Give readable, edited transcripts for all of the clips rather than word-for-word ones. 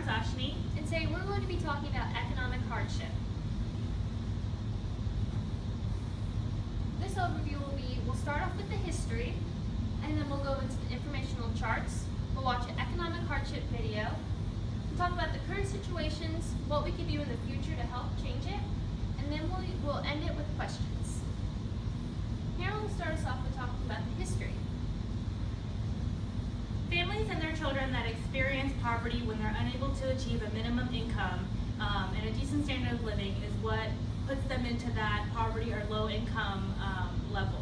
Ashni. And today we're going to be talking about economic hardship. This overview we'll start off with the history, and then we'll go into the informational charts. We'll watch an economic hardship video. We'll talk about the current situations, what we could do in the future to help change it, and then we'll end it with questions. Here we'll start us off with talking about the history. Families and their children that experience poverty when they're unable to achieve a minimum income and a decent standard of living is what puts them into that poverty or low income level.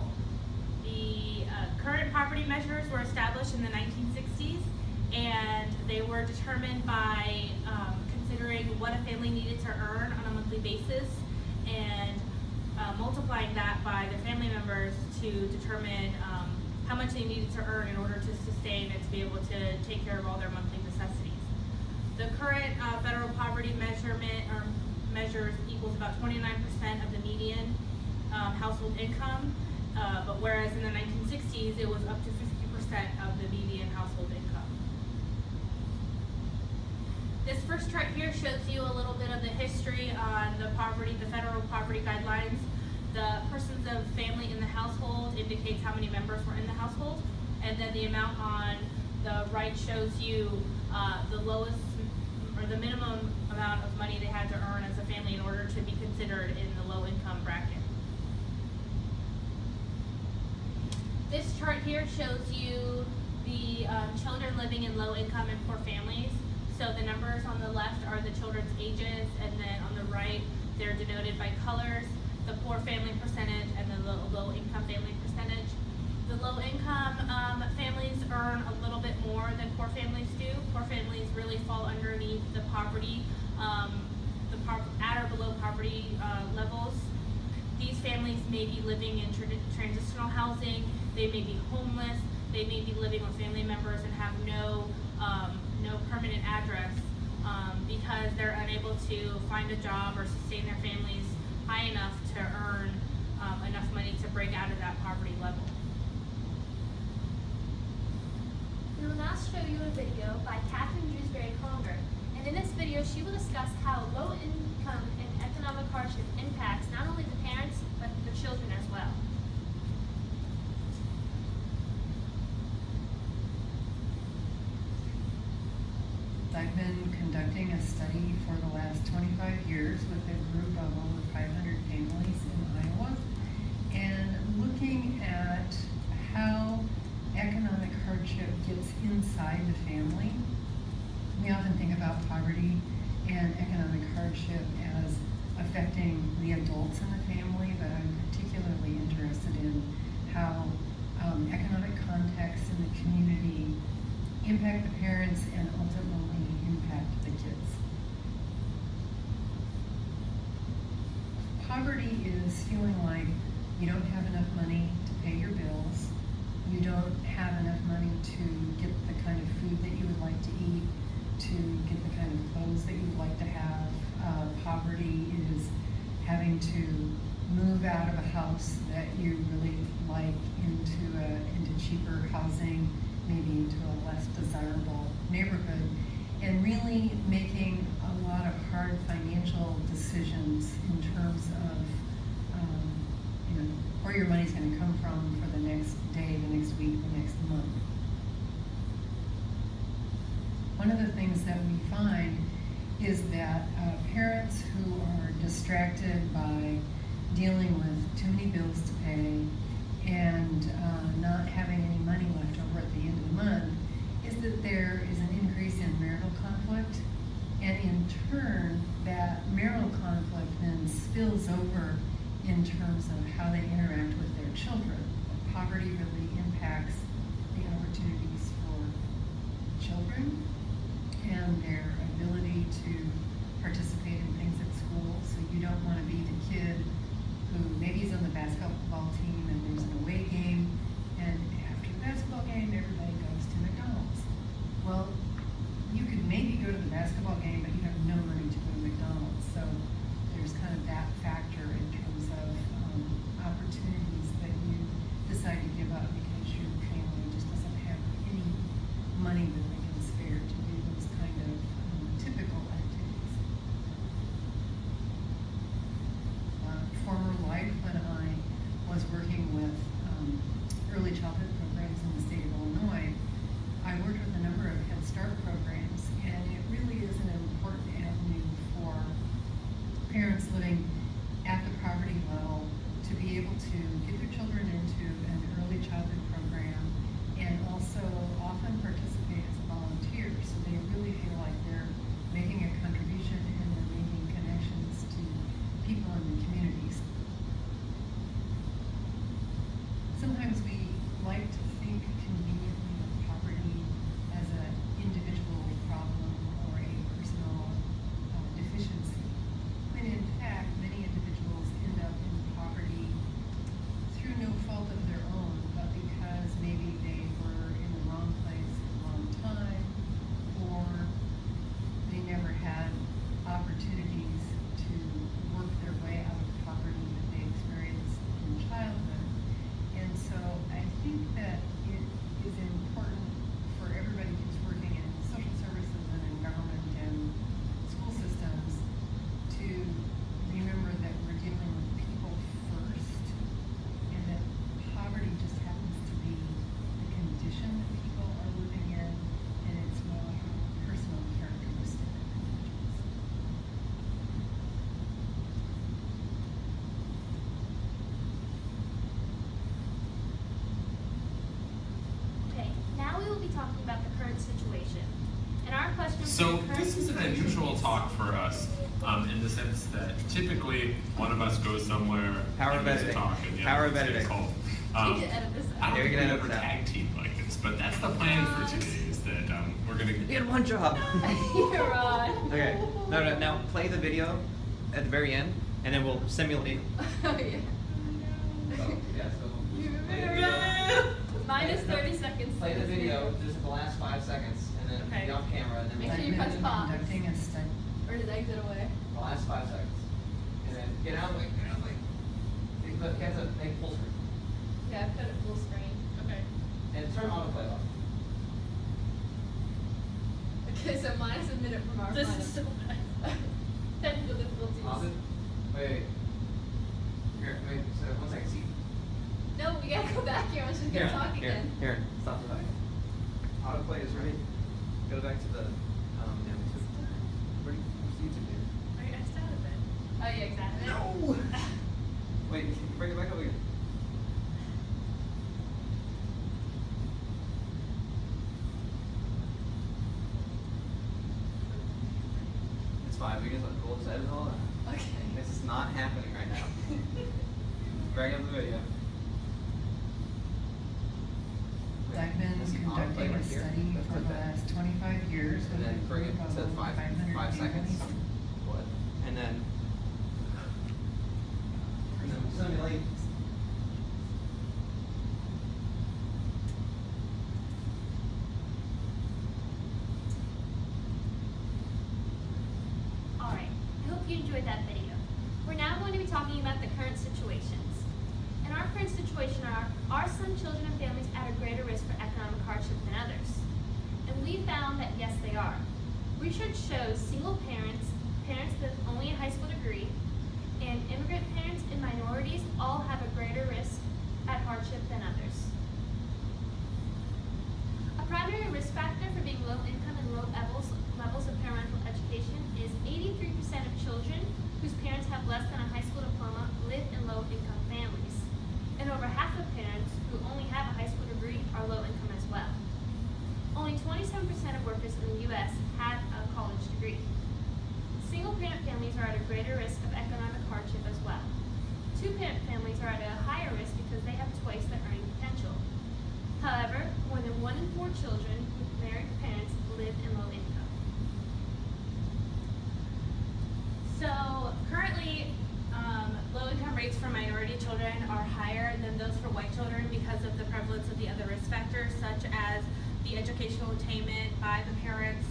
The current poverty measures were established in the 1960s, and they were determined by considering what a family needed to earn on a monthly basis and multiplying that by their family members to determine how much they needed to earn in order to sustain and to be able to take care of all their monthly necessities. The current federal poverty measures equals about 29% of the median household income, but whereas in the 1960s it was up to 50% of the median household income. This first chart here shows you a little bit of the history on the federal poverty guidelines. The persons of family in the household indicates how many members were in the household, and then the amount on the right shows you the lowest or the minimum amount of money they had to earn as a family in order to be considered in the low income bracket. This chart here shows you the children living in low income and poor families. So the numbers on the left are the children's ages, and then on the right they're denoted by colors, the poor family percentage and the low income family percentage. The low income families earn a little bit more than poor families do. Poor families really fall underneath the poverty, at or below poverty levels. These families may be living in transitional housing, they may be homeless, they may be living with family members and have no permanent address because they're unable to find a job or sustain their families high enough to earn enough money to break out of that poverty level. We will now show you a video by Catherine Drewsbury-Conger, and in this video she will discuss how low income and economic hardship impacts not only the parents but the children as well. I've been conducting a study for the last 25 years with a group of over 500 families in Iowa, and looking at how economic hardship gets inside the family. We often think about poverty and economic hardship as affecting the adults in the family, but I'm particularly interested in how economic context in the community impact the parents and ultimately impact the kids. Poverty is feeling like you don't have enough money to pay your bills, you don't have enough money to get the kind of food that you would like to eat, to get the kind of clothes that you would like to have. Poverty is having to move out of a house that you really like into cheaper housing, maybe into a less desirable neighborhood, and really making a lot of hard financial decisions in terms of where your money's going to come from for the next day, the next week, the next month. One of the things that we find is that parents who are distracted by dealing with too many bills to pay and not having any money left over at the end of the month, is that there is an increase in marital conflict, and in turn that marital conflict then spills over in terms of how they interact with their children. Poverty really impacts the opportunities for children and their ability to participate in things at school. So you don't want to be the kid who maybe is on the basketball team and there's an away game, and after the basketball game everybody goes to McDonald's. Well, you could maybe go to the basketball game, but you have no money to go to McDonald's. So there's kind of that factor in terms of opportunities that you decide to give up because your family just doesn't have any money that they can spare to do those kind of typical question for So your current this is an situation unusual is- talk for us, in the sense that typically one of us goes somewhere Power and of gives a editing. talk and the Power other of one editing. stays home. We can edit this I out. don't Yeah, we think can we edit ever it out. tag team like this, but that's the plan for today, is that we're gonna You had one job. You're on. Okay. No. Now play the video at the very end, and then we'll simulate. Oh, yeah. Yeah. So play the video. Minus 30 seconds. Play the video just the last 5 seconds, and then Okay. be off camera, and then Make we'll sure you press pause. Conducting a study. Or did exit away? the last 5 seconds, and then get out of the way. Get out of the way. You have to make full screen, Yeah, I've put it full screen. Okay. and turn autoplay off. Okay, so minus a minute from our This final. is so bad. Technical difficulties. Pause it. Wait. Here, wait. So 1 second. See. No, we gotta go back here. I was just gonna talk again. Here. Stop the volume. Autoplay is ready. Go back to the YouTube. Where's YouTube here? I started it. Oh yeah, exactly. No. Wait, can you bring it back up again? It's fine. We can we'll just edit it all out. Okay. This is not happening right now. Bring up the video. I've been This is autoplay conducting a right here. study Let's for put the that. last 25 years. And with then a bring it group to of 5 500 seconds. families. What? And then simulate. Alright, I hope you enjoyed that video. We're now going to be talking about the current situations. In our current situation are some children and families at a greater risk for economic hardship than others? And we found that yes, they are. Research shows single parents, parents with only a high school degree, and immigrant parents and minorities all have a greater risk at hardship than others. A primary risk factor for being low income and low levels of parental education is 83% of children whose parents have less than a high school diploma live in low income families. And over half of parents who only have a high school degree are low income as well. Only 27% of workers in the U.S. have a college degree. Single-parent families are at a greater risk of economic hardship as well. Two-parent families are at a higher risk because they have twice the earning potential. However, more than 1 in 4 children with married parents live in low income. So currently, low-income rates for minority children are higher than those for white children because of the prevalence of the other risk factors, such as the educational attainment by the parents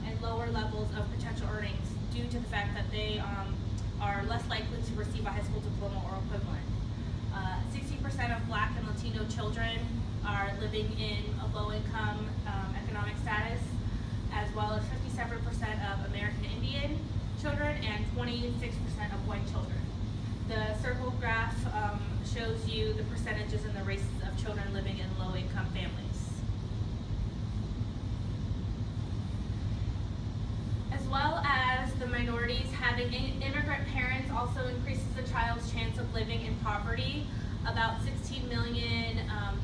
and lower levels of potential earnings due to the fact that they are less likely to receive a high school diploma or equivalent. 60% of Black and Latino children are living in a low-income economic status, as well as 57% of American Indian children and 26% of white children. The circle graph shows you the percentages and the races of children living in low-income families. As well as the minorities, having immigrant parents also increases a child's chance of living in poverty. About 16 million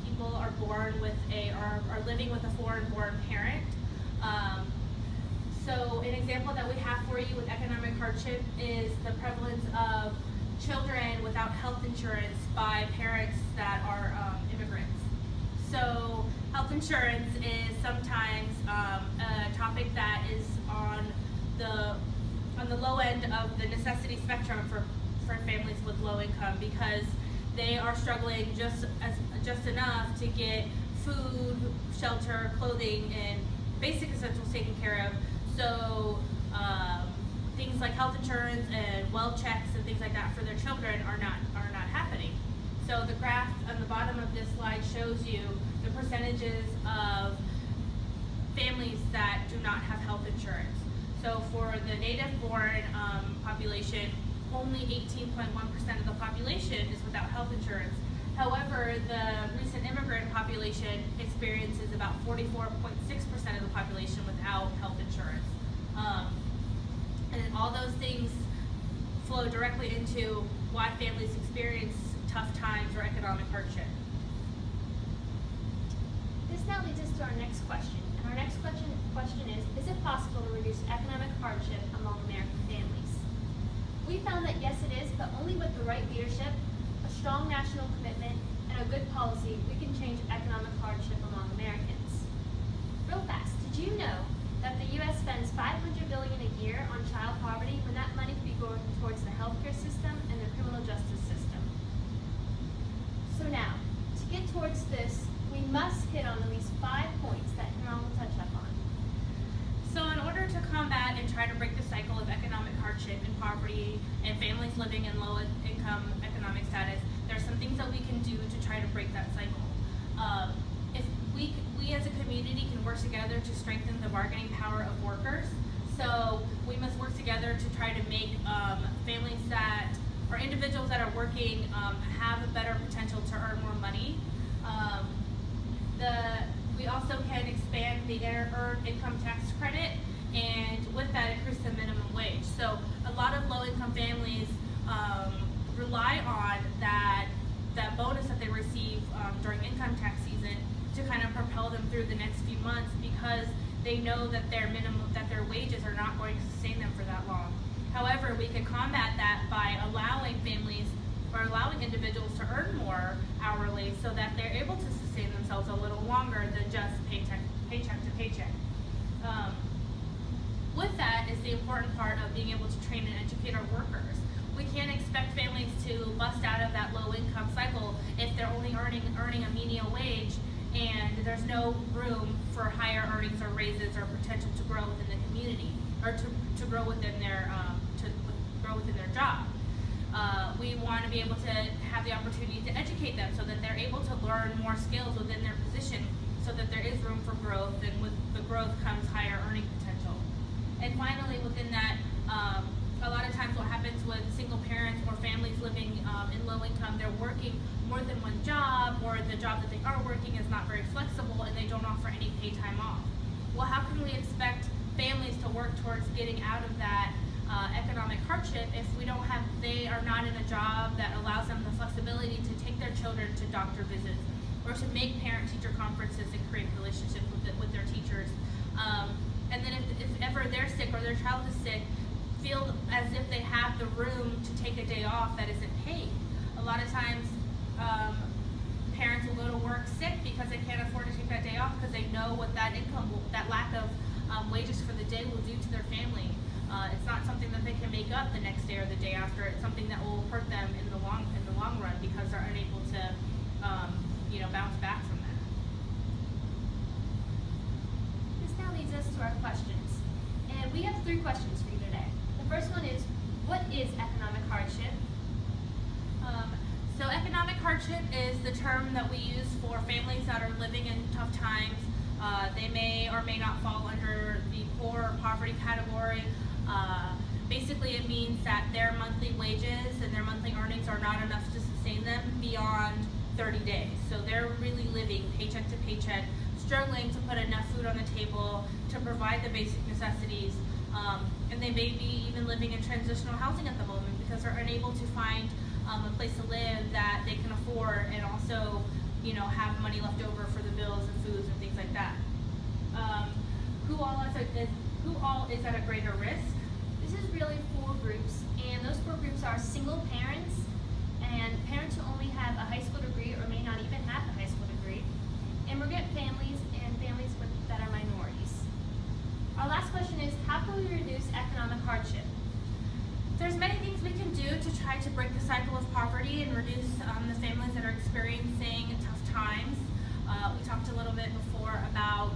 people are born with are living with a foreign-born parent. So an example that we have for you with economic hardship is the prevalence of children without health insurance by parents that are immigrants. So health insurance is sometimes a topic that is on the low end of the necessity spectrum for families with low income, because they are struggling just enough to get food, shelter, clothing, and basic essentials taken care of. So things like health insurance and well checks and things like that for their children are not happening. So the graph on the bottom of this slide shows you the percentages of families that do not have health insurance. So for the native-born population, only 18.1% of the population is without health insurance. However, the recent immigrant population experiences about 44.6% of the population without health insurance. And all those things flow directly into why families experience tough times or economic hardship. This This now leads us to our next question. And our next question is it possible to reduce economic hardship among American families? We found that yes it is, but only with the right leadership, a strong national commitment, and a good policy, we can change economic hardship among Americans. Real fast, did you know that the U.S. spends $500 billion a year on child poverty when that money could be going towards the healthcare system and the criminal justice system? So now, to get towards this, we must hit on at least 5 points that Hiram will touch up on. So in order to combat and try to break the cycle of economic hardship and poverty and families living in low income economic status, there are some things that we can do to try to break that cycle. If we as a community can work together to strengthen the bargaining power of workers. So we must work together to try to make families that, or individuals that are working have a better potential to earn more money. We also can expand the earned income tax credit, and with that increase the minimum wage. So a lot of low-income families rely on that bonus that they receive during income tax season to kind of propel them through the next few months, because they know that their wages are not going to sustain them for that long. However, we could combat that by allowing families or allowing individuals to earn more hourly so that they're able to sustain themselves a little longer than just paycheck to paycheck. With that is the important part of being able to train and educate our workers. We can't expect families to bust out of that low income cycle if they're only earning a menial wage and there's no room for higher earnings or raises or potential to grow within the community or to grow within their job. We want to be able to have the opportunity to educate them so that they're able to learn more skills within their position, so that there is room for growth, and with the growth comes higher earning potential. And finally, within that, a lot of times what happens with single parents or families living in low income, they're working more than one job, or the job that they are working is not very flexible and they don't offer any paid time off. Well, how can we expect families to work towards getting out of that economic hardship if they are not in a job that allows them the flexibility to take their children to doctor visits, or to make parent-teacher conferences and create relationships with their teachers? And then if ever they're sick or their child is sick, feel as if they have the room to take a day off that isn't paid. A lot of times parents will go to work sick because they can't afford to take that day off, because they know what that lack of wages for the day will do to their family. It's not something that they can make up the next day or the day after. It's something that will hurt them in the long run, because they're unable to bounce back from that. This now leads us to our questions. And we have 3 questions for you today. The first one is, what is economic hardship? So economic hardship is the term that we use for families that are living in tough times. They may or may not fall under the poor or poverty category. Basically, it means that their monthly wages and their monthly earnings are not enough to sustain them beyond 30 days. So they're really living paycheck to paycheck, struggling to put enough food on the table to provide the basic necessities. And they may be even living in transitional housing at the moment because they're unable to find a place to live that they can afford, and also have money left over for the bills and foods and things like that. Who all is at a greater risk? This is really 4 groups, and those 4 groups are single parents, and parents who only have a high school degree or may not even have a high school degree, immigrant families, and families that are minorities. Our last question is, how can we reduce economic hardship? There's many things we can do to try to break the cycle of poverty and reduce the families that are experiencing tough times. We talked a little bit before about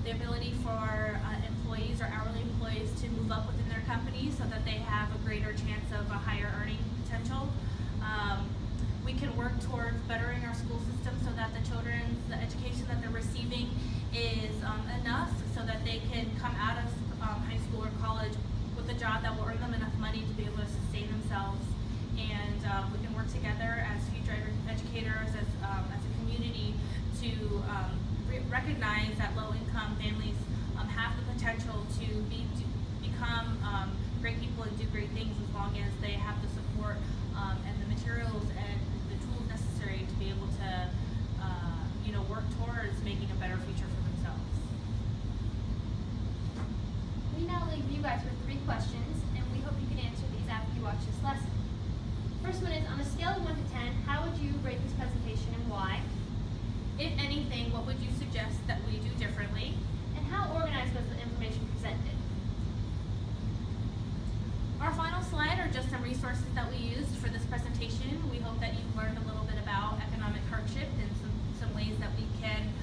the ability for employees or hourly employees to move up within their company so that they have a greater chance of a higher earning potential. We can work towards bettering our school system so that the education that they're receiving is enough so that they can come out of high school or college with a job that will earn them enough money to be able to sustain themselves. And we can work together as future educators, as a community, to recognize that low-income families have the potential to become great people and do great things, as long as they have the support and the materials and the tools necessary to be able to work work towards making a better future for themselves. We now leave you guys with 3 questions, and we hope you can answer these after you watch this lesson. First one is, on a scale of 1 to 10, how would you rate this presentation and why? If anything, what would you suggest that we do differently? And how organized was the information presented? Our final slide are just some resources that we used for this presentation. We hope that you've learned a little bit about economic hardship and some ways that we can